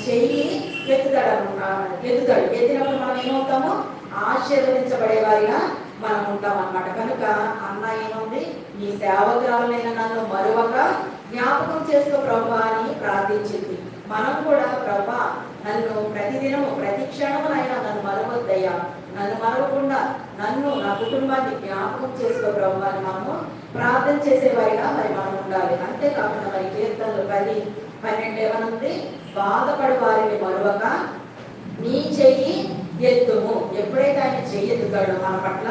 చెయ్యి ఎత్తుతాడు. ఎత్తినప్పుడు మనం ఏమవుతాము? ఆశీర్వదించబడే వారిగా మనం ఉంటాం అన్నమాట. కనుక అన్న ఏముంది, ఈ సేవకురాలైన నన్ను మరొక జ్ఞాపకం చేసుకో ప్రభువా అని ప్రార్థించింది. మనం కూడా ప్రభువా నన్ను ప్రతిదినము ప్రతి క్షణమునైనా నన్ను మరవద్దయ్యా, నన్ను మరవకుండా నన్ను నా కుటుంబాన్ని జ్ఞాపకం చేసుకో ప్రభువా అని మనము ప్రార్థన చేసేవారిగా మరి మనం ఉండాలి. అంతేకాకుండా మరి కీర్తనలు 10:12 ఏమనుంది? బాధపడు వారిని మరొక నీ చెయ్యి ఎత్తుము. ఎప్పుడైతే ఆయన చెయ్యి ఎత్తుతాడో మన పట్ల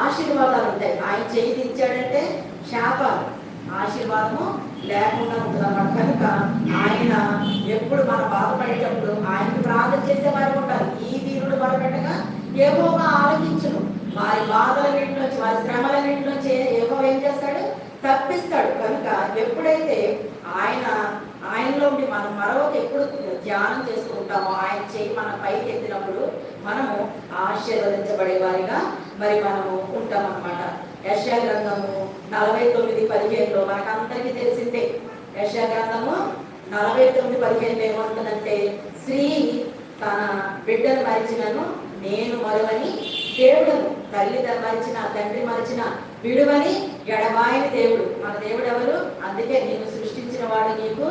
ఆశీర్వాదాలు ఉంటాయి. ఆయన చెయ్యి దించాడంటే శాపాలు, ఆశీర్వాదము లేకుండా ఉంటుందన్నమాట. కనుక ఆయన ఎప్పుడు మనం బాధపడేటప్పుడు ఆయనకు ప్రార్థన చేసేవారు ఉంటారు. ఈ వీరుడు మొదలుపెట్టగా యెహోవా ఆలకించును. వారి బాధలన్నింటిలోంచి, వారి శ్రమలన్నింటిలోంచి యెహోవా ఏం చేస్తాడు? తప్పిస్తాడు. కనుక ఎప్పుడైతే ఆయనలో ఉండి మనం మరొక ఎప్పుడు ధ్యానం చేస్తూ ఉంటామో, ఆయన చేయి మన పైకి ఎత్తినప్పుడు మనము ఆశీర్వదించబడే వారిగా మరి మనము ఉంటాం అన్నమాట. యెషయా గ్రంథము 49:15 మనకందరికీ తెలిసిందే. యెషయా గ్రంథము 49:15 ఏమంటుందంటే, స్త్రీ తన బిడ్డను మరిచినను నేను మరువని దేవుడను, తల్లి మరిచిన తండ్రి మరిచిన విడువని ఎడబాయని దేవుడు. మన దేవుడు ఎవరు? అందుకే నిన్ను సృష్టించిన వాడు నీకు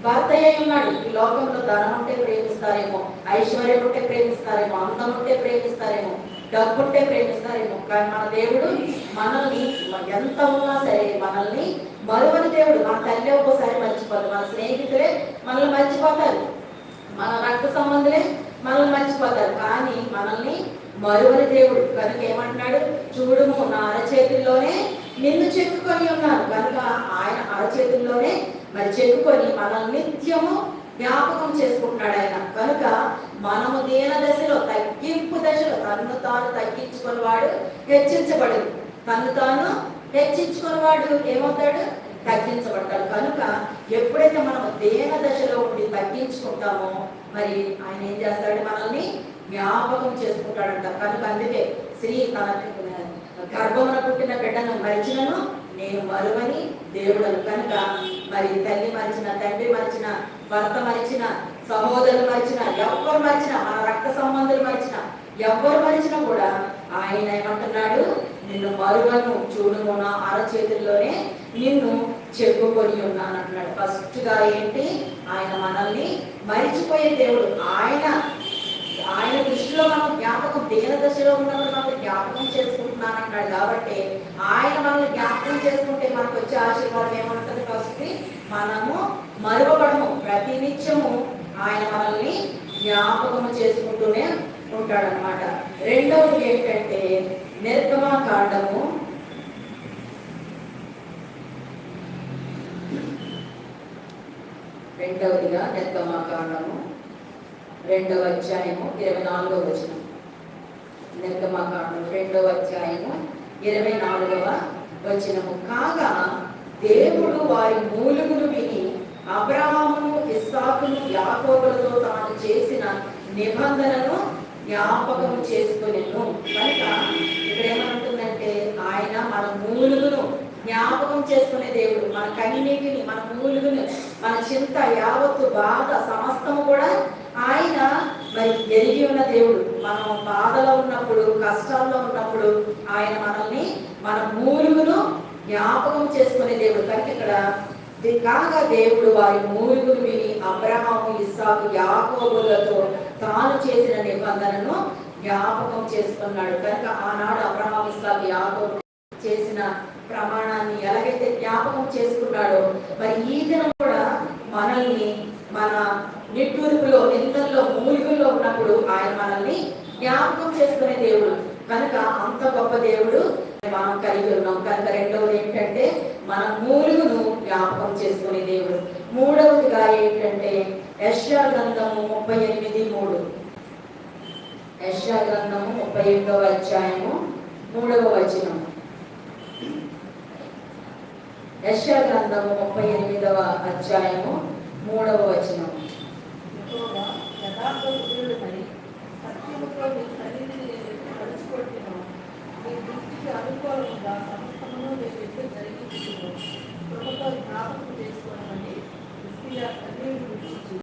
భర్త అయి ఉన్నాడు. ఈ లోకంలో ధనం ఉంటే ప్రేమిస్తారేమో, ఐశ్వర్యం ఉంటే ప్రేమిస్తారేమో, అందం ఉంటే ప్రేమిస్తారేమో, డబ్బు ఉంటే ప్రేమిస్తారేమో. కానీ మన దేవుడు మనల్ని ఎంత ఉన్నా సరే మనల్ని మరువని దేవుడు. మన తల్లి ఒక్కోసారి మర్చిపోతారు, మన స్నేహితులే మనల్ని మర్చిపోతారు, మన రక్త సంబంధులే మనల్ని మర్చిపోతారు, కానీ మనల్ని మరువని దేవుడు. కనుక ఏమంటున్నాడు? చూడుము నా అరచేతుల్లోనే నిన్ను చెక్కుకొని ఉన్నాను. కనుక ఆయన అరచేతుల్లోనే మరి చెక్కుకొని మనల్ని నిత్యము జ్ఞాపకం చేసుకుంటున్నాడు ఆయన. కనుక మనము దీన దశలో, తగ్గింపు దశలో తన్ను తాను తగ్గించుకుని వాడు హెచ్చించబడు. తన్ను తాను హెచ్చించుకుని వాడు ఏమవుతాడు? తగ్గించబడతాడు. కనుక ఎప్పుడైతే మనం దీన దశలో ఉండి తగ్గించుకుంటామో మరి ఆయన ఏం చేస్తాడు? మనల్ని జ్ఞాపకం చేసుకుంటాడంట. కనుక అందుకే స్త్రీ తన గర్భమున పుట్టిన బిడ్డను మరిచినను నేను మరువని దేవుడను. కనుక మరి తల్లి మరిచిన, తండ్రి మరిచిన, భర్త మరిచిన, సహోదరులు మరిచిన, ఎవరు మరిచిన, మన రక్త సంబంధులు మరిచిన, ఎవరు మరిచినా కూడా ఆయన ఏమంటున్నాడు? నిన్ను మరువను, చూడుము నా అరచేతుల్లోనే నిన్ను చెప్పుకొని ఉన్నాను అంటున్నాడు. ఫస్ట్ గా ఏంటి? ఆయన మనల్ని మరిచిపోయే దేవుడు. ఆయన దృష్టిలో మనం జ్ఞాపకం, దేన దశలో ఉన్నప్పుడు మనం జ్ఞాపకం చేసుకుంటున్నానంటాడు. కాబట్టి ఆయన మనల్ని జ్ఞాపకం చేసుకుంటే మనకు వచ్చే ఆశీర్వాదం ఏమంటుంది? ఫస్ట్ మనము మరువబడము. ప్రతి నిత్యము ఆయన మనల్ని జ్ఞాపకము చేసుకుంటూనే ఉంటాడనమాట. రెండవది ఏంటంటే నిర్గమకాండము 2వ అధ్యాయము 24వ వచనం. నిర్గమకాండము 2వ అధ్యాయము 24వ వచనము. కాగా దేవుడు వారి మూలుగులు విని అబ్రహామును, ఇస్సాకును, యాకోబులతో తాను చేసిన నిబంధనను జ్ఞాపకం చేసుకునేను. కనుక ఇక్కడ ఏమంటుందంటే ఆయన మన మూలుగును జ్ఞాపకం చేసుకునే దేవుడు. మన కన్నీటిని, మన మూలుగును, మన చింత యావత్తు, బాధ సమస్తము కూడా ఆయన మరి ఎరిగి ఉన్న దేవుడు. మనం బాధలో ఉన్నప్పుడు, కష్టాల్లో ఉన్నప్పుడు ఆయన మనల్ని, మన మూలుగును జ్ఞాపకం చేసుకునే దేవుడు. కనుక ఇక్కడ కాగా దేవుడు వారి మూలుగును విని అబ్రహాము, ఇస్సాకు, యాకోబులతో తాను చేసిన నిబంధనను జ్ఞాపకం చేసుకున్నాడు. కనుక ఆనాడు అబ్రహాము, ఇస్సాకు, యాకోబు చేసిన ప్రమాణాన్ని ఎలాగైతే జ్ఞాపకం చేసుకున్నాడో మరి ఈ దినం కూడా మనల్ని మన నిట్టూర్పులో, నిందల్లో, మూలుగుల్లో ఉన్నప్పుడు ఆయన మనల్ని జ్ఞాపకం చేసుకునే దేవుడు. కనుక అంత గొప్ప దేవుడు మనం కలిగి ఉన్నాం. కనుక రెండవది ఏంటంటే మన మూలుగును జ్ఞాపకం చేసుకునే దేవుడు. మూడవదిగా ఏంటంటే యెషయా గ్రంథము 38:3. యెషయా గ్రంథము 38వ అధ్యాయము 3వ వచనం. యెషయా గ్రంథము 38వ అధ్యాయము 3వ వచనం. అనుకూలంగా సమస్తమును జరిగించును. కృపతో జ్ఞాపకం చేసుకోవడం అని